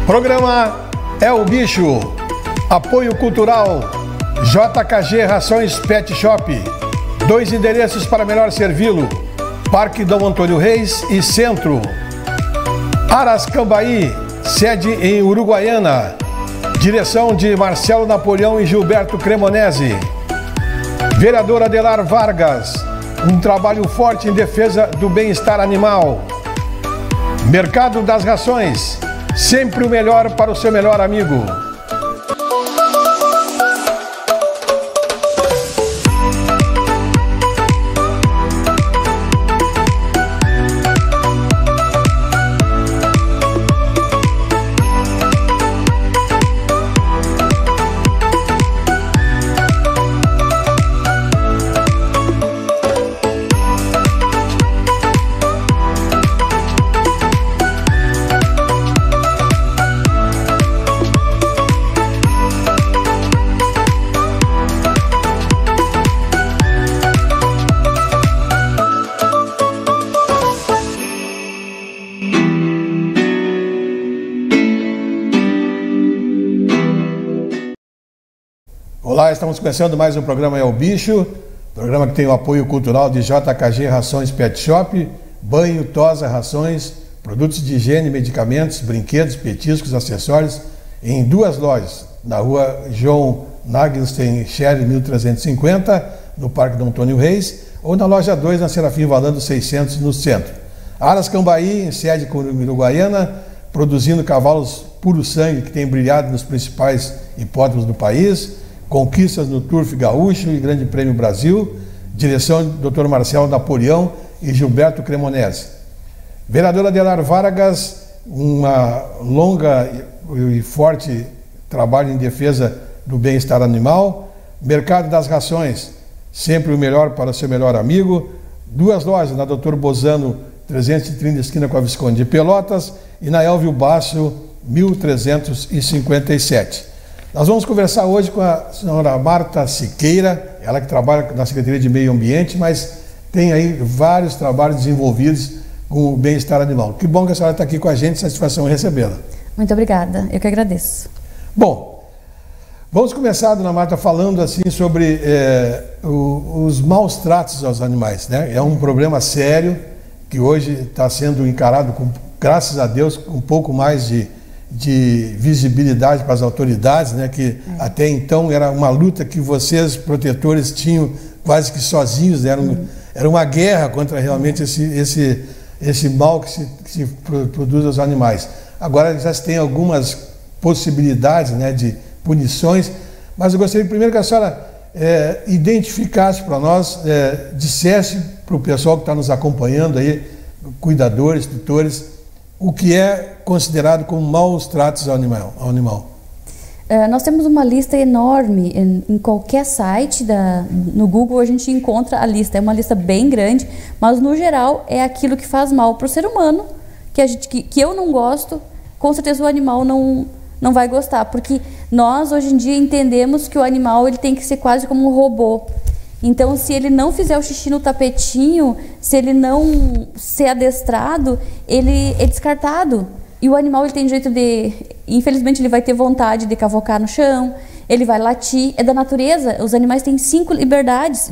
Programa É o Bicho. Apoio cultural JKG Rações Pet Shop. 2 endereços para melhor servi-lo: Parque Dom Antônio Reis e Centro. Aras Cambaí, sede em Uruguaiana. Direção de Marcelo Napoleão e Gilberto Cremonese. Vereador Adelar Vargas, um trabalho forte em defesa do bem-estar animal. Mercado das Rações, sempre o melhor para o seu melhor amigo. Olá, estamos começando mais um programa É o Bicho, programa que tem o apoio cultural de JKG Rações Pet Shop, banho, tosa, rações, produtos de higiene, medicamentos, brinquedos, petiscos, acessórios, em 2 lojas, na rua João Nagelstein Scher, 1350, no Parque Dom Antônio Reis, ou na loja 2, na Serafim Valando 600, no centro. Aras Cambaí, em sede uruguaiana, produzindo cavalos puro sangue que tem brilhado nos principais hipódromos do país. Conquistas no Turf Gaúcho e Grande Prêmio Brasil, direção do Dr. Marcelo Napoleão e Gilberto Cremonese. Vereador Adelar Vargas, uma longa e forte trabalho em defesa do bem-estar animal. Mercado das Rações, sempre o melhor para o seu melhor amigo. 2 lojas, na Dr. Bozano 330, esquina com a Visconde de Pelotas, e na Elvio Basso 1357. Nós vamos conversar hoje com a senhora Marta Siqueira, ela que trabalha na Secretaria de Meio Ambiente, mas tem aí vários trabalhos desenvolvidos com o bem-estar animal. Que bom que a senhora está aqui com a gente, satisfação em recebê-la. Muito obrigada, eu que agradeço. Bom, vamos começar, dona Marta, falando assim sobre os maus tratos aos animais, né? É um problema sério que hoje está sendo encarado, graças a Deus, com um pouco mais de visibilidade para as autoridades, né, que até então era uma luta que vocês, protetores, tinham quase que sozinhos, né? Era uma guerra contra realmente esse mal que se produz aos animais. Agora já se tem algumas possibilidades, né, de punições, mas eu gostaria primeiro que a senhora identificasse para nós, dissesse para o pessoal que está nos acompanhando aí, cuidadores, tutores, o que é considerado como maus tratos ao animal. Nós temos uma lista enorme em qualquer site, no Google a gente encontra a lista, é uma lista bem grande, mas no geral é aquilo que faz mal para o ser humano, que eu não gosto, com certeza o animal não vai gostar, porque nós hoje em dia entendemos que o animal ele tem que ser quase como um robô. Então, se ele não fizer o xixi no tapetinho, se ele não ser adestrado, ele é descartado. E o animal ele tem jeito de... Infelizmente, ele vai ter vontade de cavocar no chão, ele vai latir. É da natureza. Os animais têm 5 liberdades.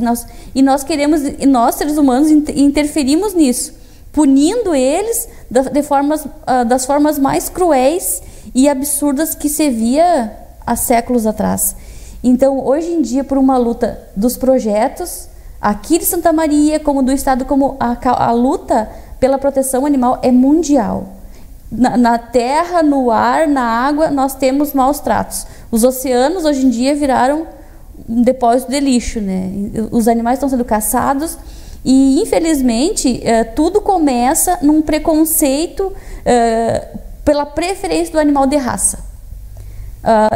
E nós queremos, e nós, seres humanos, interferimos nisso, punindo eles das formas mais cruéis e absurdas que se via há séculos atrás. Então, hoje em dia, por uma luta dos projetos, aqui de Santa Maria, como do Estado, como a luta pela proteção animal é mundial. Na terra, no ar, na água, nós temos maus tratos. Os oceanos, hoje em dia, viraram um depósito de lixo, né? Os animais estão sendo caçados e, infelizmente, tudo começa num preconceito pela preferência do animal de raça.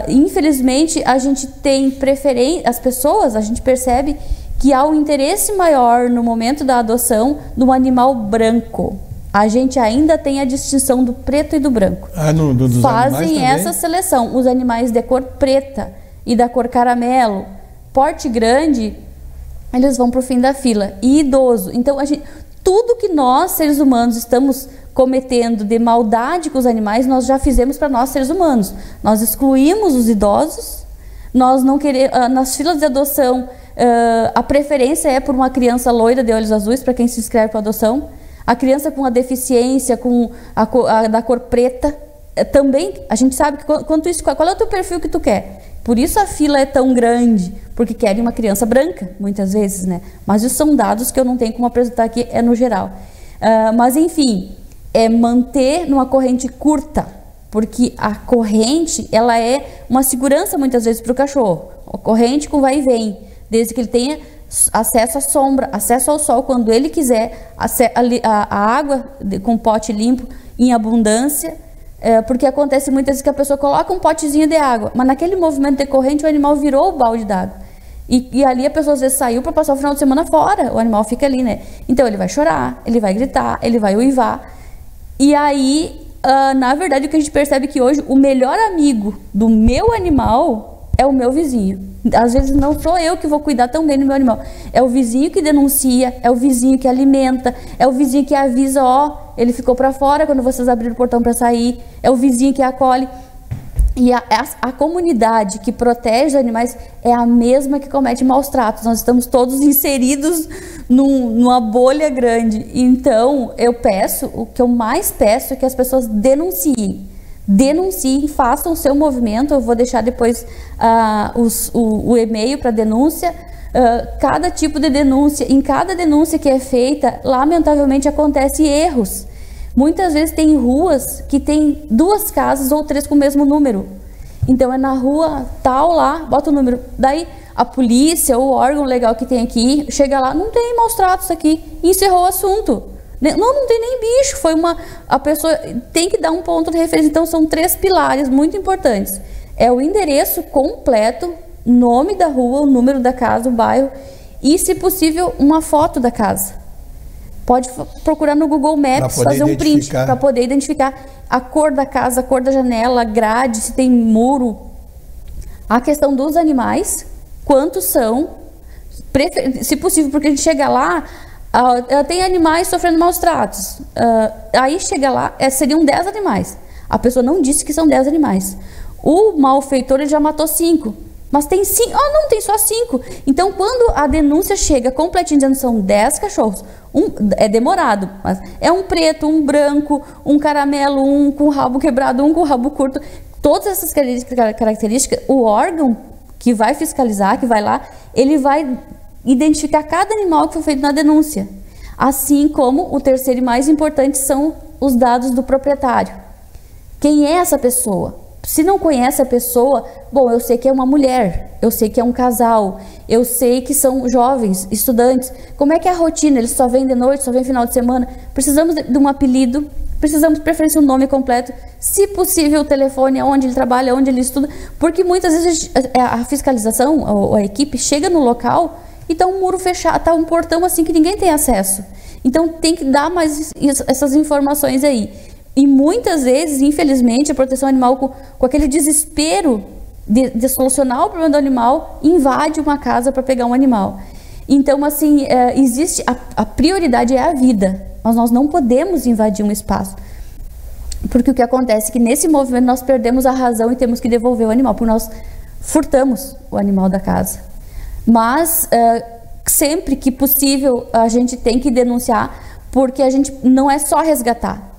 Infelizmente a gente tem preferência, as pessoas, a gente percebe que há um interesse maior no momento da adoção no animal branco. A gente ainda tem a distinção do preto e do branco. Fazem essa seleção, os animais de cor preta e da cor caramelo, porte grande, eles vão para o fim da fila. E idoso, então Tudo que nós, seres humanos, estamos cometendo de maldade com os animais, nós já fizemos para nós, seres humanos. Nós excluímos os idosos, nós não queremos, nas filas de adoção, a preferência é por uma criança loira de olhos azuis, para quem se inscreve para adoção. A criança com a deficiência, com da cor preta, também, a gente sabe que quanto isso, qual é o teu perfil que tu quer. Por isso a fila é tão grande, porque querem uma criança branca, muitas vezes, né? Mas isso são dados que eu não tenho como apresentar aqui, é no geral. Mas, enfim, é manter numa corrente curta, porque a corrente, ela é uma segurança, muitas vezes, para o cachorro. A corrente com vai e vem, desde que ele tenha acesso à sombra, acesso ao sol quando ele quiser, a água com pote limpo em abundância, porque acontece muitas vezes que a pessoa coloca um potezinho de água, mas naquele movimento de corrente o animal virou o balde d'água. E ali a pessoa às vezes saiu para passar o final de semana fora, o animal fica ali, né? Então ele vai chorar, ele vai gritar, ele vai uivar. E aí, na verdade, o que a gente percebe é que hoje o melhor amigo do meu animal é o meu vizinho. Às vezes não sou eu que vou cuidar tão bem do meu animal. É o vizinho que denuncia, é o vizinho que alimenta, é o vizinho que avisa, ó, ele ficou para fora quando vocês abriram o portão para sair, é o vizinho que acolhe. E a comunidade que protege os animais é a mesma que comete maus tratos. Nós estamos todos inseridos numa bolha grande. Então, o que eu mais peço é que as pessoas denunciem. Denunciem, façam o seu movimento. Eu vou deixar depois o e-mail para denúncia. Cada tipo de denúncia, em cada denúncia que é feita, lamentavelmente acontecem erros. Muitas vezes tem ruas que tem 2 casas ou 3 com o mesmo número. Então é na rua tal lá, bota o número. Daí a polícia ou o órgão legal que tem aqui, chega lá, não tem maus tratos aqui, e encerrou o assunto. Não tem nem bicho, a pessoa tem que dar um ponto de referência. Então são 3 pilares muito importantes. É o endereço completo, nome da rua, o número da casa, o bairro e, se possível, uma foto da casa. Pode procurar no Google Maps, fazer um print para poder identificar a cor da casa, a cor da janela, grade, se tem muro. A questão dos animais, quantos são, se possível, porque a gente chega lá, tem animais sofrendo maus tratos. Aí chega lá, seriam 10 animais. A pessoa não disse que são 10 animais. O malfeitor ele já matou 5. Mas tem 5, não, tem só 5. Então, quando a denúncia chega completinha, dizendo que são 10 cachorros, é demorado, mas é um preto, um branco, um caramelo, um com rabo quebrado, um com rabo curto. Todas essas características, o órgão que vai fiscalizar, que vai lá, ele vai identificar cada animal que foi feito na denúncia. Assim como o terceiro e mais importante são os dados do proprietário. Quem é essa pessoa? Se não conhece a pessoa, bom, eu sei que é uma mulher, eu sei que é um casal, eu sei que são jovens, estudantes. Como é que é a rotina? Eles só vêm de noite, só vêm final de semana? Precisamos de um apelido, precisamos de preferência um nome completo, se possível o telefone, onde ele trabalha, onde ele estuda, porque muitas vezes a fiscalização, ou a equipe chega no local e está um muro fechado, está um portão assim que ninguém tem acesso. Então tem que dar mais essas informações aí. E muitas vezes, infelizmente, a proteção animal, com aquele desespero de solucionar o problema do animal, invade uma casa para pegar um animal. Então, assim, existe a prioridade é a vida, mas nós não podemos invadir um espaço. Porque o que acontece é que nesse movimento nós perdemos a razão e temos que devolver o animal, porque nós furtamos o animal da casa. Mas, sempre que possível, a gente tem que denunciar, porque a gente não é só resgatar.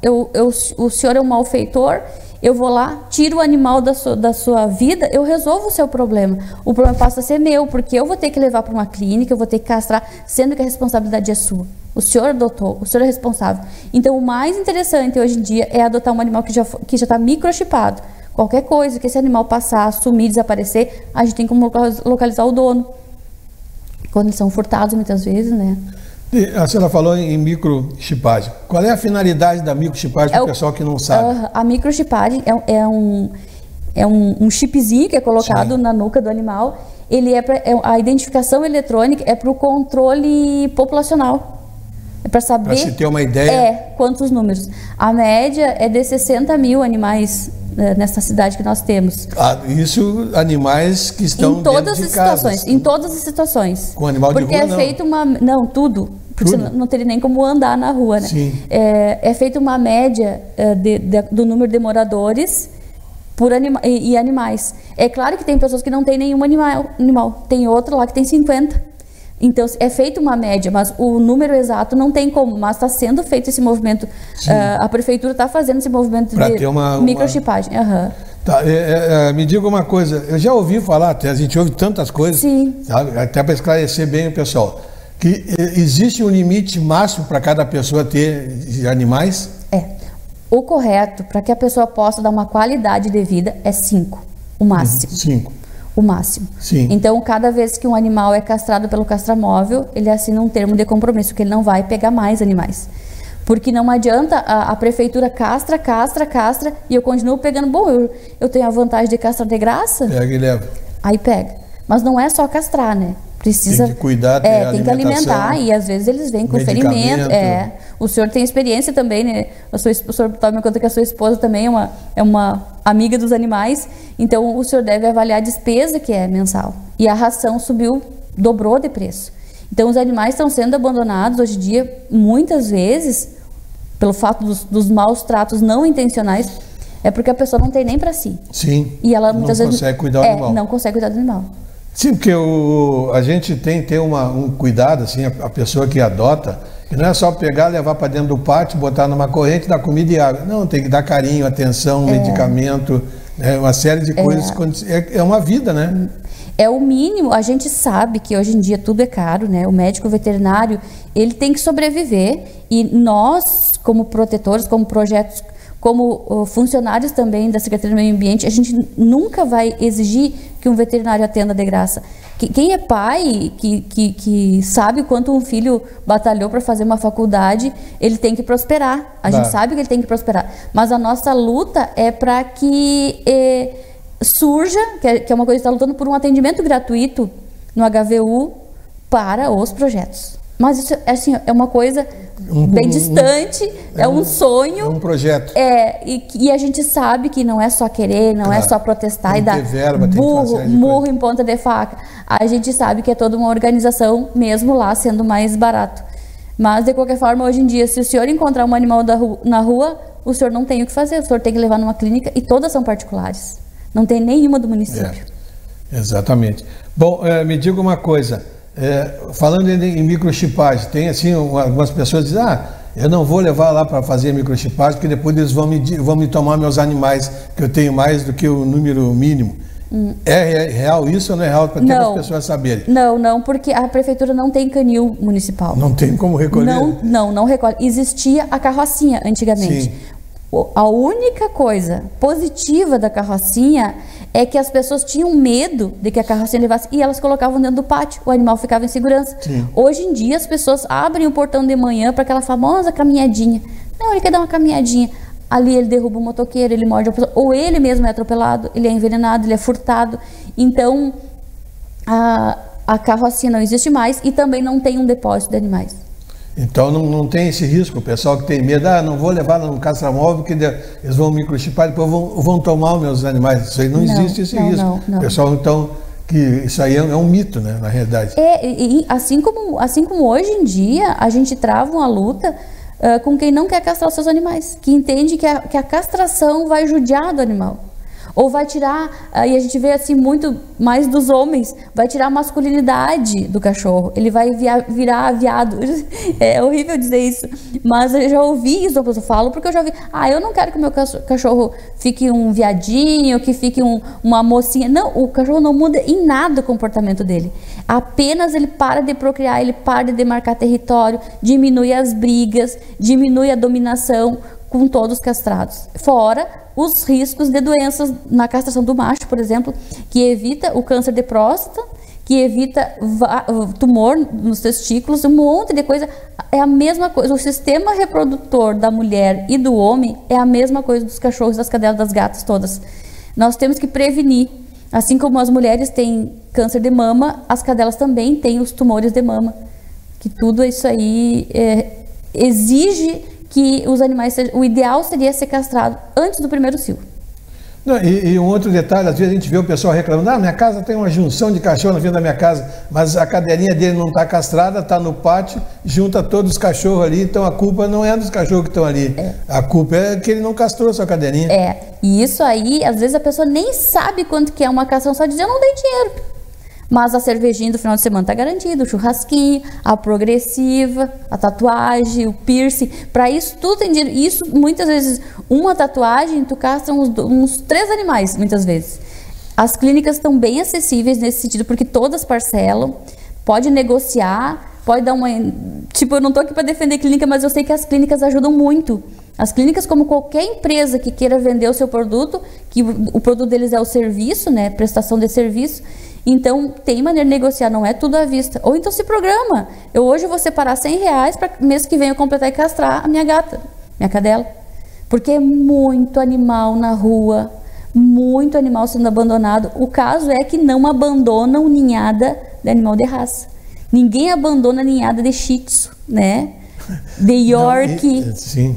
O senhor é um malfeitor, eu vou lá, tiro o animal da sua vida, eu resolvo o seu problema. O problema passa a ser meu, porque eu vou ter que levar para uma clínica, eu vou ter que castrar, sendo que a responsabilidade é sua. O senhor adotou, o senhor é responsável. Então, o mais interessante hoje em dia é adotar um animal que já está microchipado. Qualquer coisa que esse animal passar, sumir, desaparecer, a gente tem como localizar o dono. Quando eles são furtados, muitas vezes, né? A senhora falou em microchipagem. Qual é a finalidade da microchipagem para o pessoal que não sabe? A microchipagem é um chipzinho que é colocado Sim. na nuca do animal. Ele a identificação eletrônica é para o controle populacional. É para saber... Para se ter uma ideia... quantos números. A média é de 60 mil animais nessa cidade que nós temos. Isso, animais que estão em todas dentro de as situações, casas. em todas as situações. Com animal de rua, porque é feito uma... Não, tudo. porque você não teria nem como andar na rua, né? Sim. É feita uma média do número de moradores por e animais. É claro que tem pessoas que não tem nenhum animal. Tem outra lá que tem 50. Então, é feita uma média, mas o número exato não tem como. Mas está sendo feito esse movimento. A prefeitura está fazendo esse movimento pra de ter microchipagem. Uhum. Tá, me diga uma coisa. Eu já ouvi falar, a gente ouve tantas coisas, sabe? Até para esclarecer bem o pessoal, que existe um limite máximo para cada pessoa ter de animais? O correto, para que a pessoa possa dar uma qualidade de vida, é 5, o máximo. 5. O máximo. Sim. Então, cada vez que um animal é castrado pelo castramóvel, ele assina um termo de compromisso, que ele não vai pegar mais animais. Porque não adianta a prefeitura castra, e eu continuo pegando. Bom, eu tenho a vantagem de castrar de graça. Pega e leva. Aí pega. Mas não é só castrar, né? Precisa, tem que cuidar, tem que alimentar, e às vezes eles vêm com ferimento. O senhor tem experiência também, né? O senhor estava me contando que a sua esposa também é uma amiga dos animais, então o senhor deve avaliar a despesa que é mensal. E a ração dobrou de preço. Então os animais estão sendo abandonados hoje em dia, muitas vezes, pelo fato dos maus tratos não intencionais, é porque a pessoa não tem nem para si. Sim. E ela muitas vezes consegue cuidar do animal. Não consegue cuidar do animal. Sim, porque a gente tem que ter um cuidado, assim, a pessoa que adota, que não é só pegar, levar para dentro do pátio, botar numa corrente, dar comida e água. Não, tem que dar carinho, atenção, medicamento, uma série de coisas. É uma vida, né? É o mínimo. A gente sabe que hoje em dia tudo é caro, né? O médico veterinário, ele tem que sobreviver, e nós, como protetores, como projetos, como funcionários também da Secretaria do Meio Ambiente, a gente nunca vai exigir que um veterinário atenda de graça. Quem é pai, que sabe quanto um filho batalhou para fazer uma faculdade, ele tem que prosperar. A gente sabe que ele tem que prosperar. Mas a nossa luta é para que surja, que é uma coisa que está lutando por um atendimento gratuito no HVU para os projetos. Mas isso é uma coisa bem distante, é um sonho. É um projeto. E a gente sabe que não é só querer, não é só protestar e dar murro em ponta de faca. A gente sabe que é toda uma organização, mesmo lá sendo mais barato. Mas, de qualquer forma, hoje em dia, se o senhor encontrar um animal na rua, o senhor não tem o que fazer, o senhor tem que levar numa clínica, e todas são particulares. Não tem nenhuma do município. Exatamente. Bom, me diga uma coisa. Falando em microchipagem, tem assim algumas pessoas que dizem, eu não vou levar lá para fazer microchipagem, porque depois eles vão me tomar meus animais, que eu tenho mais do que o número mínimo. É real isso ou não é real, para as pessoas saberem? Não, porque a prefeitura não tem canil municipal. Não tem como recolher? Não recolhe. Existia a carrocinha antigamente. Sim. A única coisa positiva da carrocinha é que as pessoas tinham medo de que a carrocinha levasse, e elas colocavam dentro do pátio, o animal ficava em segurança. Sim. Hoje em dia as pessoas abrem o portão de manhã para aquela famosa caminhadinha. Não, ele quer dar uma caminhadinha. Ali ele derruba o motoqueiro, ele morde a pessoa, ou ele mesmo é atropelado, ele é envenenado, ele é furtado. Então a carrocinha não existe mais, e também não tem um depósito de animais. Então não tem esse risco, o pessoal que tem medo, não vou levar no castramóvel, porque eles vão microchipar, depois vão tomar os meus animais. Isso aí não existe esse risco. Não. Pessoal, então, que isso aí é um mito, né, na realidade. Assim como hoje em dia a gente trava uma luta com quem não quer castrar os seus animais, que entende que a castração vai judiar do animal. Ou vai tirar, e a gente vê assim muito mais dos homens, vai tirar a masculinidade do cachorro, ele vai virar viado. É horrível dizer isso, mas eu já ouvi isso, eu falo porque eu já ouvi, eu não quero que o meu cachorro fique um viadinho, que fique uma mocinha. Não, o cachorro não muda em nada o comportamento dele, apenas ele para de procriar, ele para de demarcar território, diminui as brigas, diminui a dominação com todos castrados. Fora os riscos de doenças na castração do macho, por exemplo, que evita o câncer de próstata, que evita tumor nos testículos, um monte de coisa. É a mesma coisa. O sistema reprodutor da mulher e do homem é a mesma coisa dos cachorros, das cadelas, das gatas, todas. Nós temos que prevenir. Assim como as mulheres têm câncer de mama, as cadelas também têm os tumores de mama. Que tudo isso aí exige que os animais, o ideal seria ser castrado antes do primeiro cio. Não, e um outro detalhe, às vezes a gente vê o pessoal reclamando, minha casa tem uma junção de cachorro na frente da minha casa, mas a cadelinha dele não está castrada, está no pátio, junta todos os cachorros ali, então a culpa não é dos cachorros que estão ali, a culpa é que ele não castrou a sua cadelinha. E isso aí, às vezes a pessoa nem sabe quanto que é uma castração, só diz, eu não dei dinheiro. Mas a cervejinha do final de semana está garantida, o churrasquinho, a progressiva, a tatuagem, o piercing. Para isso tudo tem dinheiro. Isso, muitas vezes, uma tatuagem, tu castra uns 3 animais, muitas vezes. As clínicas estão bem acessíveis nesse sentido, porque todas parcelam, pode negociar, pode dar uma... Tipo, eu não estou aqui para defender clínica, mas eu sei que as clínicas ajudam muito. As clínicas, como qualquer empresa que queira vender o seu produto, que o produto deles é o serviço, né, prestação de serviço, então tem maneira de negociar, não é tudo à vista. Ou então se programa. Eu hoje vou separar R$100 para mês que vem eu completar e castrar a minha gata, minha cadela. Porque é muito animal na rua, muito animal sendo abandonado. O caso é que não abandonam ninhada de animal de raça. Ninguém abandona ninhada de Shih Tzu, né? De York,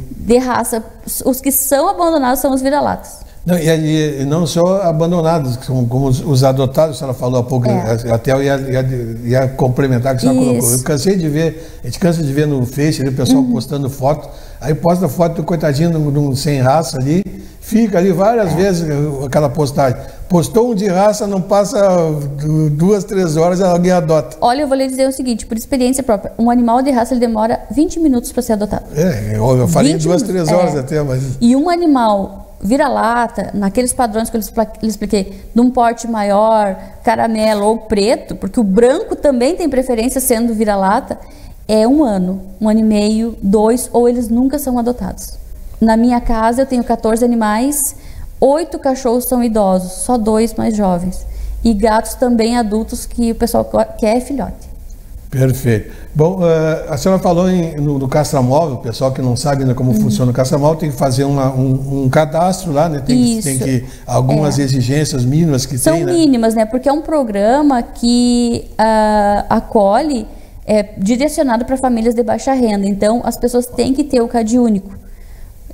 de raça. Os que são abandonados são os vira-latas. Não, e não só abandonados, como os adotados, a senhora falou há pouco, até eu ia complementar o que a senhora colocou. Eu cansei de ver, a gente cansa de ver no Face, ali, o pessoal postando foto, aí posta foto do coitadinho de um sem raça ali, fica ali várias vezes aquela postagem. Postou um de raça, não passa 2, 3 horas, alguém adota. Olha, eu vou lhe dizer o seguinte, por experiência própria, um animal de raça ele demora 20 minutos para ser adotado. Eu falei 2, 3 horas até, mas... E um animal vira-lata, naqueles padrões que eu lhe expliquei, de um porte maior, caramelo ou preto, porque o branco também tem preferência sendo vira-lata, é 1 ano, 1 ano e meio, 2, ou eles nunca são adotados. Na minha casa eu tenho 14 animais, 8 cachorros são idosos, só 2 mais jovens. E gatos também adultos que o pessoal quer filhote. Perfeito. Bom, a senhora falou no castramóvel, o pessoal que não sabe ainda como funciona o castramóvel tem que fazer um cadastro lá, né? Tem que algumas exigências mínimas que são tem, né? São mínimas, né? Porque é um programa que acolhe, direcionado para famílias de baixa renda. Então, as pessoas têm que ter o CAD único,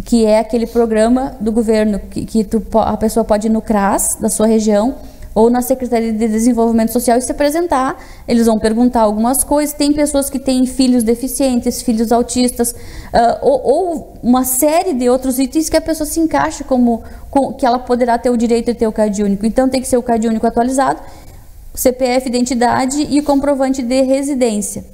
que é aquele programa do governo que a pessoa pode ir no CRAS da sua região ou na Secretaria de Desenvolvimento Social e se apresentar. Eles vão perguntar algumas coisas. Tem pessoas que têm filhos deficientes, filhos autistas, ou uma série de outros itens que a pessoa se encaixa que ela poderá ter o direito de ter o CAD único. Então tem que ser o CAD único atualizado, CPF, identidade e comprovante de residência.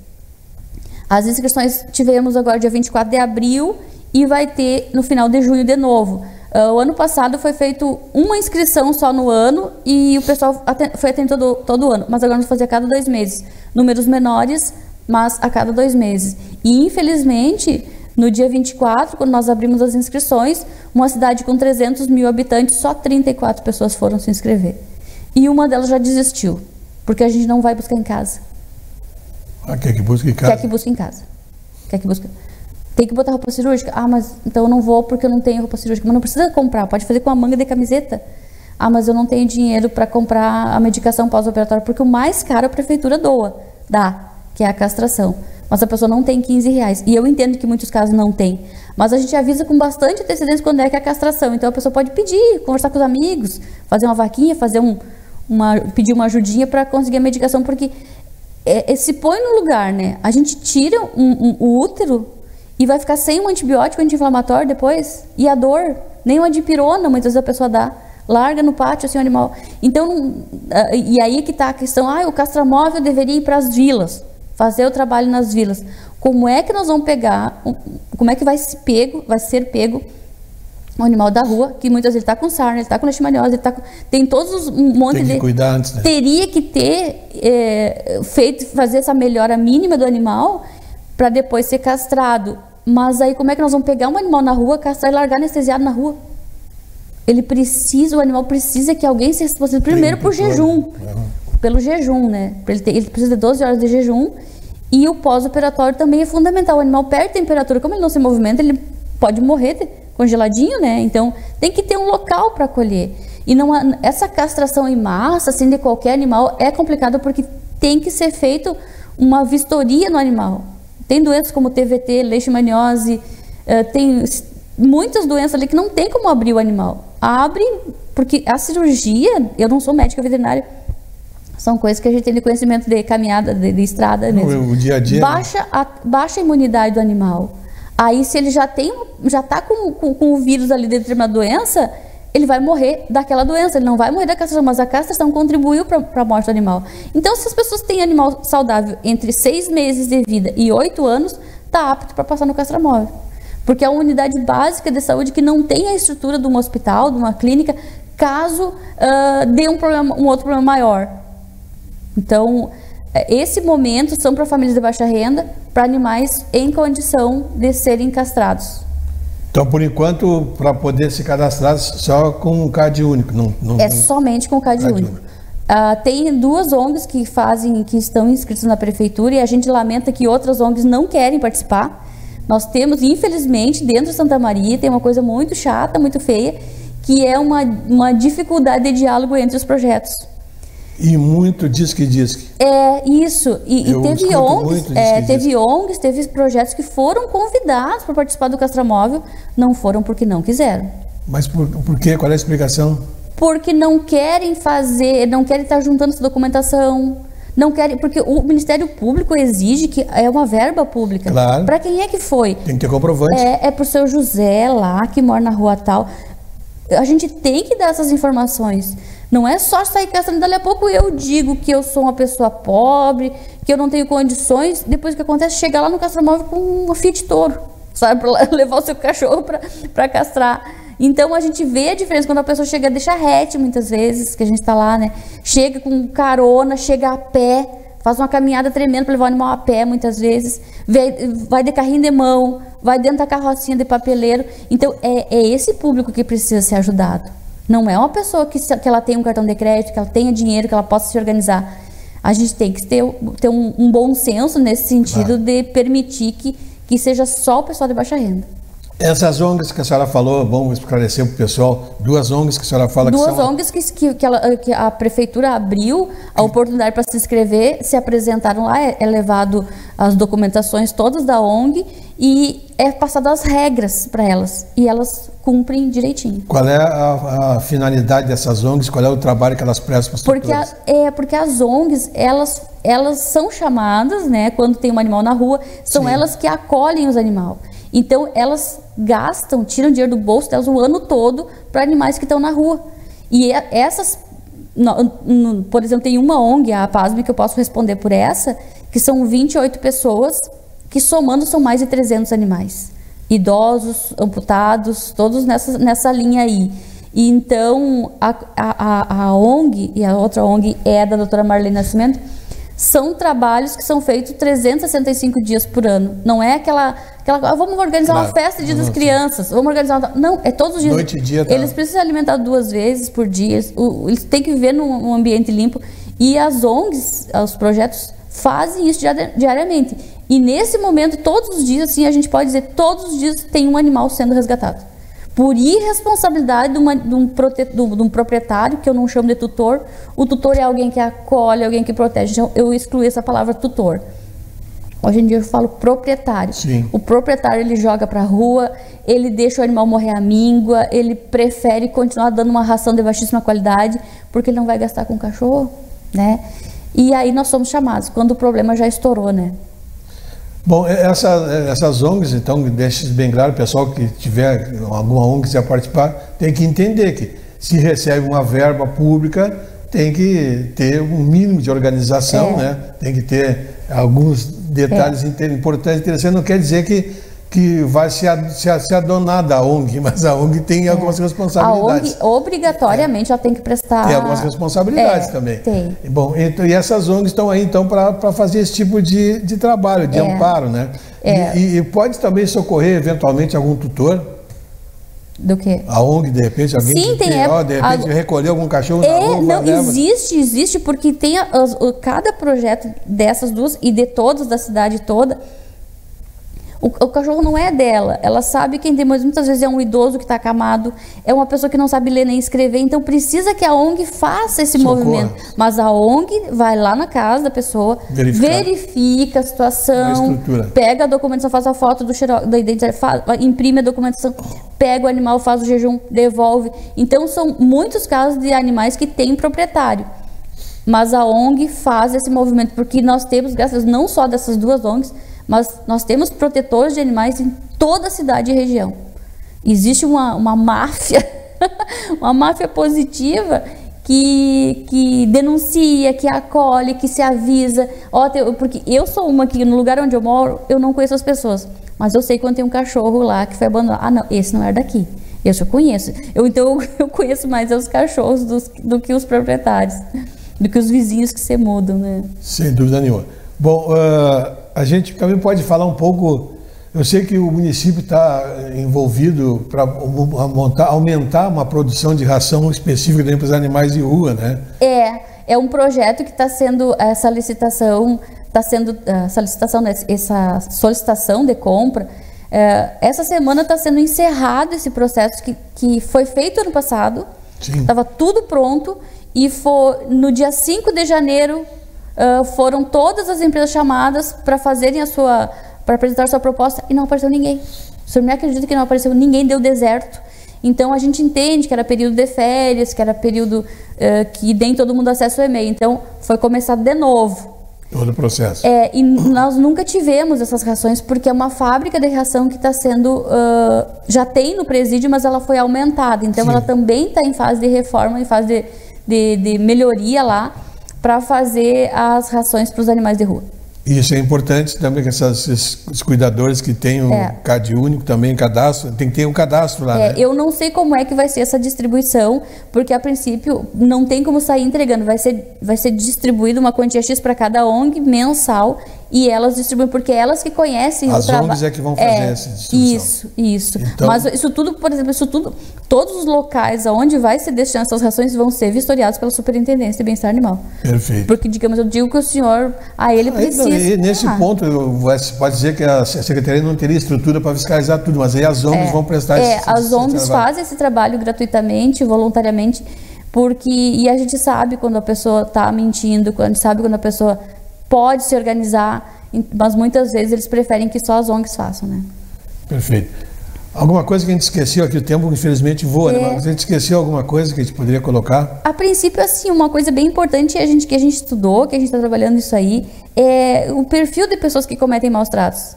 As inscrições tivemos agora dia 24 de abril e vai ter no final de junho de novo. O ano passado foi feito uma inscrição só no ano e o pessoal foi atendido todo ano, mas agora vamos fazer a cada 2 meses. Números menores, mas a cada 2 meses. E infelizmente, no dia 24, quando nós abrimos as inscrições, uma cidade com 300 mil habitantes, só 34 pessoas foram se inscrever. E uma delas já desistiu, porque a gente não vai buscar em casa. Quer que busque em casa? Quer que busque em casa. Quer que busque... Tem que botar roupa cirúrgica? Mas então eu não vou porque eu não tenho roupa cirúrgica. Mas não precisa comprar, pode fazer com a manga de camiseta. Mas eu não tenho dinheiro para comprar a medicação pós-operatória, porque o mais caro a prefeitura dá, que é a castração. Mas a pessoa não tem R$15. E eu entendo que em muitos casos não tem. Mas a gente avisa com bastante antecedência quando é que é a castração. Então a pessoa pode pedir, conversar com os amigos, fazer uma vaquinha, pedir uma ajudinha para conseguir a medicação, porque se põe no lugar, né? A gente tira o útero e vai ficar sem um antibiótico anti-inflamatório depois. E a dor, nem uma dipirona muitas vezes a pessoa dá. Larga no pátio assim o animal. Então, e aí que está a questão, o castramóvel deveria ir para as vilas, fazer o trabalho nas vilas. Como é que nós vamos pegar, como é que vai ser pego um animal da rua, que muitas vezes ele está com sarna, ele está com leishmaniose, tem todos um monte de... Tem que cuidar antes, né? Teria que ter fazer essa melhora mínima do animal para depois ser castrado. Mas aí como é que nós vamos pegar um animal na rua, castrar e largar anestesiado na rua? O animal precisa que alguém se responsável primeiro por jejum, pelo jejum, né? Ele precisa de 12 horas de jejum e o pós-operatório também é fundamental. O animal perde temperatura, como ele não se movimenta, ele pode morrer congeladinho, né? Então tem que ter um local para colher. E essa castração em massa, assim, de qualquer animal é complicado porque tem que ser feito uma vistoria no animal. Tem doenças como TVT, leishmaniose, tem muitas doenças ali que não tem como abrir o animal. Abre, porque a cirurgia, eu não sou médica veterinária, são coisas que a gente tem de conhecimento de caminhada, de estrada mesmo. O dia a dia. Baixa a imunidade do animal. Aí, se ele já está com o vírus ali de determinada doença, ele vai morrer daquela doença, ele não vai morrer da castração, mas a castração contribuiu para a morte do animal. Então, se as pessoas têm animal saudável entre 6 meses de vida e 8 anos, está apto para passar no castramóvel. Porque é uma unidade básica de saúde que não tem a estrutura de um hospital, de uma clínica, caso dê um outro problema maior. Então, esse momento são para famílias de baixa renda, para animais em condição de serem castrados. Então, por enquanto, para poder se cadastrar, só com um CAD único? Somente com o CAD único. Tem 2 ONGs que estão inscritas na prefeitura, e a gente lamenta que outras ONGs não querem participar. Nós temos, infelizmente, dentro de Santa Maria, tem uma coisa muito chata, muito feia, que é uma dificuldade de diálogo entre os projetos. E muito disque. Isso. E teve ONGs, teve projetos que foram convidados para participar do castramóvel, não foram porque não quiseram. Mas por quê? Qual é a explicação? Porque não querem estar juntando essa documentação, não querem, porque o Ministério Público exige que é uma verba pública. Claro. Para quem é que foi? Tem que ter comprovante. É pro seu José lá, que mora na rua tal. A gente tem que dar essas informações. Não é só sair castrando. Dali a pouco eu digo que eu sou uma pessoa pobre, que eu não tenho condições. Depois o que acontece, chegar lá no castramóvel com uma Fiat Toro, sabe? Para levar o seu cachorro para castrar. Então a gente vê a diferença quando a pessoa chega de charrete, muitas vezes, que a gente está lá, né? Chega com carona, chega a pé, faz uma caminhada tremenda para levar o animal a pé, muitas vezes. Vai de carrinho de mão, vai dentro da carrocinha de papeleiro. Então é esse público que precisa ser ajudado. Não é uma pessoa que ela tenha um cartão de crédito, que ela tenha dinheiro, que ela possa se organizar. A gente tem que ter um bom senso nesse sentido, de permitir que seja só o pessoal de baixa renda. Essas ONGs que a senhora falou, vamos esclarecer para o pessoal, 2 ONGs que a senhora fala que são... 2 ONGs que a prefeitura abriu a oportunidade para se inscrever, se apresentaram lá, é levado as documentações todas da ONG e é passado as regras para elas, e elas cumprem direitinho. Qual é a finalidade dessas ONGs? Qual é o trabalho que elas prestam para os tutores? Porque as ONGs, elas são chamadas, né, quando tem um animal na rua, são elas que acolhem os animais. Então, elas tiram dinheiro do bolso delas o ano todo para animais que estão na rua. E essas, por exemplo, tem uma ONG, a PASME, que eu posso responder por essa, que são 28 pessoas, que somando são mais de 300 animais. Idosos, amputados, todos nessa linha aí. E então, a ONG, e a outra ONG é da doutora Marlene Nascimento, são trabalhos que são feitos 365 dias por ano. Não é aquela vamos organizar uma festa de dia das crianças, vamos organizar não, é todos os dias. Noite e dia, tá? Eles precisam se alimentar 2 vezes por dia, eles têm que viver num ambiente limpo, e as ONGs, os projetos fazem isso diariamente. E nesse momento, todos os dias, assim, a gente pode dizer, todos os dias tem um animal sendo resgatado. Por irresponsabilidade de um proprietário, que eu não chamo de tutor. O tutor é alguém que acolhe, alguém que protege. Então, eu excluí essa palavra tutor. Hoje em dia eu falo proprietário. Sim. O proprietário, ele joga para a rua, ele deixa o animal morrer à míngua, ele prefere continuar dando uma ração de baixíssima qualidade, porque ele não vai gastar com o cachorro, né? E aí nós somos chamados, quando o problema já estourou, né? Bom, essas ONGs, então, deixe bem claro, o pessoal que tiver alguma ONG que quiser participar, tem que entender que se recebe uma verba pública, tem que ter um mínimo de organização, né? Tem que ter alguns detalhes importantes, interessantes. Não quer dizer que vai se adonar da ONG, mas a ONG tem algumas responsabilidades. A ONG, obrigatoriamente, ela tem que prestar... Tem algumas responsabilidades também. Tem. Bom, então, e essas ONGs estão aí, então, para fazer esse tipo de trabalho, de amparo, né? E pode também socorrer, eventualmente, algum tutor? Do quê? A ONG, de repente, alguém Sim, de repente recolher algum cachorro na rua. Não, existe, porque tem cada projeto dessas 2 e de todas da cidade toda, O cachorro não é dela, ela sabe quem tem, mas muitas vezes é um idoso que está acamado, é uma pessoa que não sabe ler nem escrever, então precisa que a ONG faça esse movimento. Mas a ONG vai lá na casa da pessoa, verifica a situação, pega a documentação, faz a foto da identidade, imprime a documentação, pega o animal, faz o jejum, devolve. Então são muitos casos de animais que têm proprietário. Mas a ONG faz esse movimento, porque nós temos, graças a Deus, não só dessas duas ONGs, mas nós temos protetores de animais em toda a cidade e região. Existe uma máfia, uma máfia positiva que denuncia, que acolhe, que se avisa. Porque eu sou uma que no lugar onde eu moro, eu não conheço as pessoas, mas eu sei quando tem um cachorro lá que foi abandonado. Ah, não, esse não é daqui. Esse eu conheço. Então eu conheço mais os cachorros do que os proprietários, do que os vizinhos que se mudam, né? Sem dúvida nenhuma. Bom, a gente também pode falar um pouco. Eu sei que o município está envolvido para aumentar uma produção de ração específica para os animais de rua, né? É um projeto que está sendo, essa solicitação de compra. Essa semana está sendo encerrado esse processo que foi feito ano passado. Estava tudo pronto e no dia 5 de janeiro foram todas as empresas chamadas para fazerem para apresentar a sua proposta e não apareceu ninguém. O senhor me acredita que não apareceu ninguém, deu deserto. Então a gente entende que era período de férias, que era período que nem todo mundo acessa o e-mail. Então foi começado de novo. Todo o processo. E nós nunca tivemos essas rações, porque é uma fábrica de ração que está sendo, já tem no presídio, mas ela foi aumentada. Então ela também está em fase de reforma, em fase de melhoria lá, para fazer as rações para os animais de rua. Isso é importante também, que esses cuidadores que têm o CAD único também, cadastro, tem que ter um cadastro lá, né? Eu não sei como é que vai ser essa distribuição, porque a princípio não tem como sair entregando, vai ser distribuído uma quantia X para cada ONG mensal e elas distribuem, porque elas que conhecem o trabalho. As ONGs é que vão fazer essa distribuição. Isso. Então, mas isso tudo, por exemplo, todos os locais aonde vai ser destinado essas rações vão ser vistoriados pela Superintendência de Bem-Estar Animal. Perfeito. Porque, digamos, eu digo que o senhor, ele precisa... E nesse ponto, você pode dizer que a Secretaria não teria estrutura para fiscalizar tudo, mas aí as ONGs vão prestar as ONGs fazem esse trabalho gratuitamente, voluntariamente, e a gente sabe quando a pessoa está mentindo, a gente sabe quando a pessoa pode se organizar, mas muitas vezes eles preferem que só as ONGs façam, né? Perfeito. Alguma coisa que a gente esqueceu aqui, o tempo infelizmente voa, né? Mas a gente esqueceu alguma coisa que a gente poderia colocar? A princípio, assim, uma coisa bem importante que a gente estudou, que a gente está trabalhando isso aí, é o perfil de pessoas que cometem maus tratos.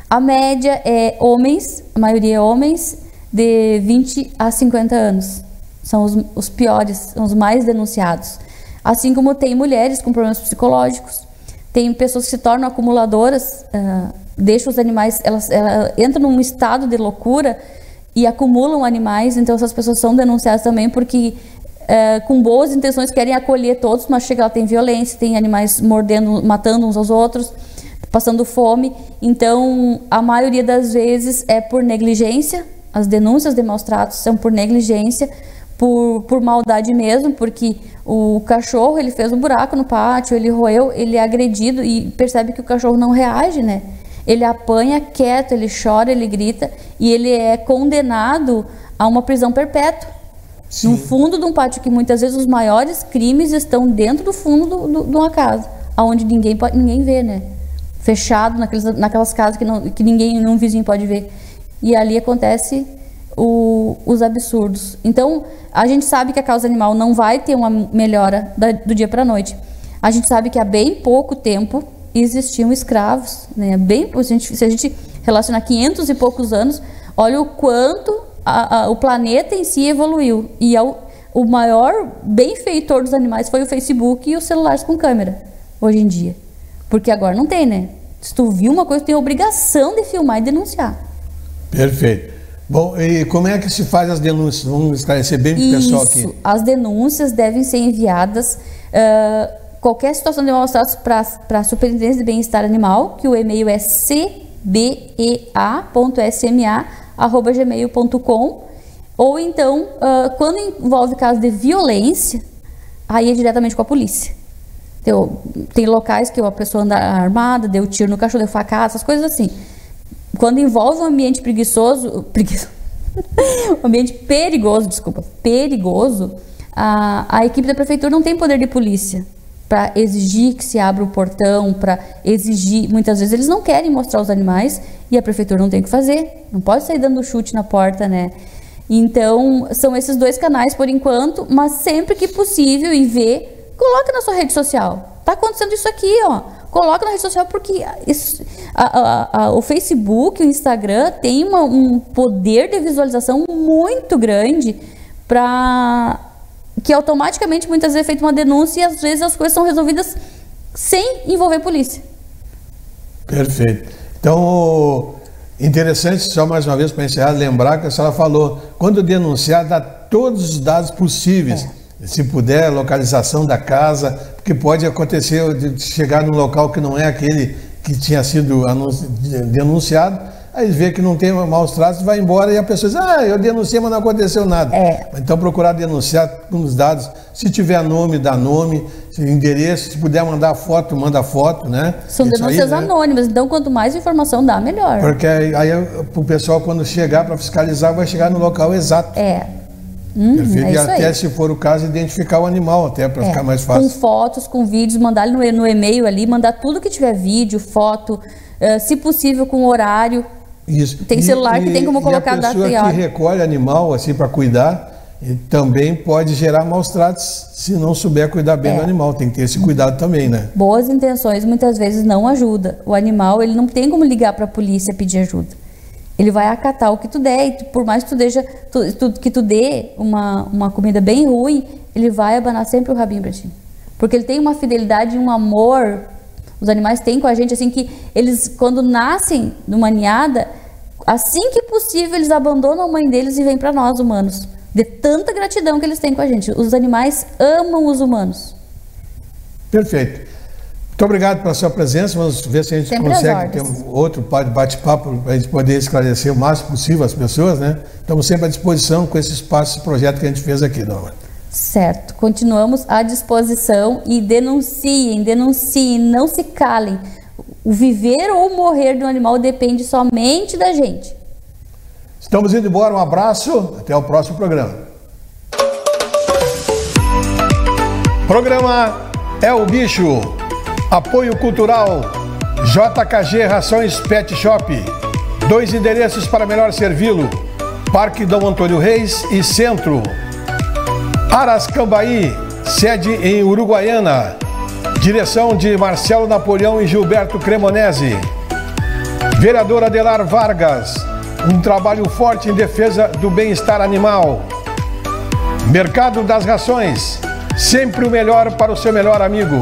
A média é homens, a maioria é homens, de 20 a 50 anos. São os piores, são os mais denunciados. Assim como tem mulheres com problemas psicológicos, tem pessoas que se tornam acumuladoras, deixam os animais, elas entram num estado de loucura e acumulam animais, então essas pessoas são denunciadas também porque com boas intenções querem acolher todos, mas chega lá, tem violência, tem animais mordendo, matando uns aos outros, passando fome. Então a maioria das vezes é por negligência, as denúncias de maus tratos são por negligência, por maldade mesmo, porque o cachorro, ele fez um buraco no pátio, ele roeu, ele é agredido e percebe que o cachorro não reage, né? Ele apanha quieto, ele chora, ele grita e ele é condenado a uma prisão perpétua. Sim. No fundo de um pátio, que muitas vezes os maiores crimes estão dentro do fundo de uma casa, onde ninguém vê, né? Fechado naquelas casas que nenhum vizinho pode ver. E ali acontece os absurdos. Então, a gente sabe que a causa animal não vai ter uma melhora do dia para a noite. A gente sabe que há bem pouco tempo existiam escravos, né? Se a gente relacionar 500 e poucos anos, olha o quanto o planeta em si evoluiu. E o maior benfeitor dos animais foi o Facebook e os celulares com câmera, hoje em dia. Porque agora não tem, né? Se tu viu uma coisa, tu tem a obrigação de filmar e denunciar. Perfeito. Bom, e como é que se faz as denúncias? Vamos esclarecer bem para o pessoal aqui. As denúncias devem ser enviadas, qualquer situação de maus tratos, para a Superintendência de Bem-Estar Animal, que o e-mail é cbea.sma@gmail.com, ou então, quando envolve caso de violência, aí é diretamente com a polícia. Então, tem locais que a pessoa anda armada, deu tiro no cachorro, deu facada, essas coisas assim. quando envolve um ambiente um ambiente perigoso, a equipe da prefeitura não tem poder de polícia para exigir que se abra o portão, para exigir, muitas vezes eles não querem mostrar os animais e a prefeitura não tem o que fazer, não pode sair dando chute na porta, né? Então, são esses 2 canais por enquanto, mas sempre que possível e ver, coloca na sua rede social. Tá acontecendo isso aqui, ó. Coloca na rede social porque o Facebook, o Instagram tem um poder de visualização muito grande para que automaticamente muitas vezes é feita uma denúncia e às vezes as coisas são resolvidas sem envolver polícia. Perfeito. Então, interessante, só mais uma vez para encerrar, lembrar que a senhora falou, quando denunciar, dá todos os dados possíveis. Se puder, localização da casa, porque pode acontecer de chegar num local que não é aquele que tinha sido denunciado, aí vê que não tem maus tratos, vai embora e a pessoa diz, eu denunciei, mas não aconteceu nada. Então procurar denunciar com os dados, se tiver nome, dá nome, endereço, se puder mandar foto, manda foto, né? São denúncias anônimas, então quanto mais informação dá, melhor. Porque aí o pessoal quando chegar para fiscalizar, vai chegar no local exato. Perfeito. E até, aí, se for o caso, identificar o animal, até para ficar mais fácil. Com fotos, com vídeos, mandar ele no e-mail ali, mandar tudo que tiver vídeo, foto, se possível com horário. Isso. Tem celular que tem como colocar data e hora. A pessoa que recolhe animal assim para cuidar, também pode gerar maus tratos se não souber cuidar bem do animal. Tem que ter esse cuidado também, né? Boas intenções muitas vezes não ajudam. O animal, ele não tem como ligar para a polícia pedir ajuda. Ele vai acatar o que tu der, e por mais que tu dê uma comida bem ruim, ele vai abanar sempre o rabinho para ti. Porque ele tem uma fidelidade e um amor, os animais têm com a gente, assim, que eles, quando nascem numa ninhada, assim que possível, eles abandonam a mãe deles e vêm para nós, humanos. De tanta gratidão que eles têm com a gente. Os animais amam os humanos. Perfeito. Muito obrigado pela sua presença. Vamos ver se a gente consegue ter outro bate-papo para a gente poder esclarecer o máximo possível as pessoas, né? Estamos sempre à disposição com esse espaço, esse projeto que a gente fez aqui, Norma. Certo. Continuamos à disposição e denunciem, não se calem. O viver ou morrer de um animal depende somente da gente. Estamos indo embora. Um abraço. Até o próximo programa. Programa É o Bicho. Apoio Cultural, JKG Rações Pet Shop, 2 endereços para melhor servi-lo, Parque Dom Antônio Reis e Centro. Arascambaí, sede em Uruguaiana, direção de Marcelo Napoleão e Gilberto Cremonese. Vereador Adelar Vargas, um trabalho forte em defesa do bem-estar animal. Mercado das Rações, sempre o melhor para o seu melhor amigo.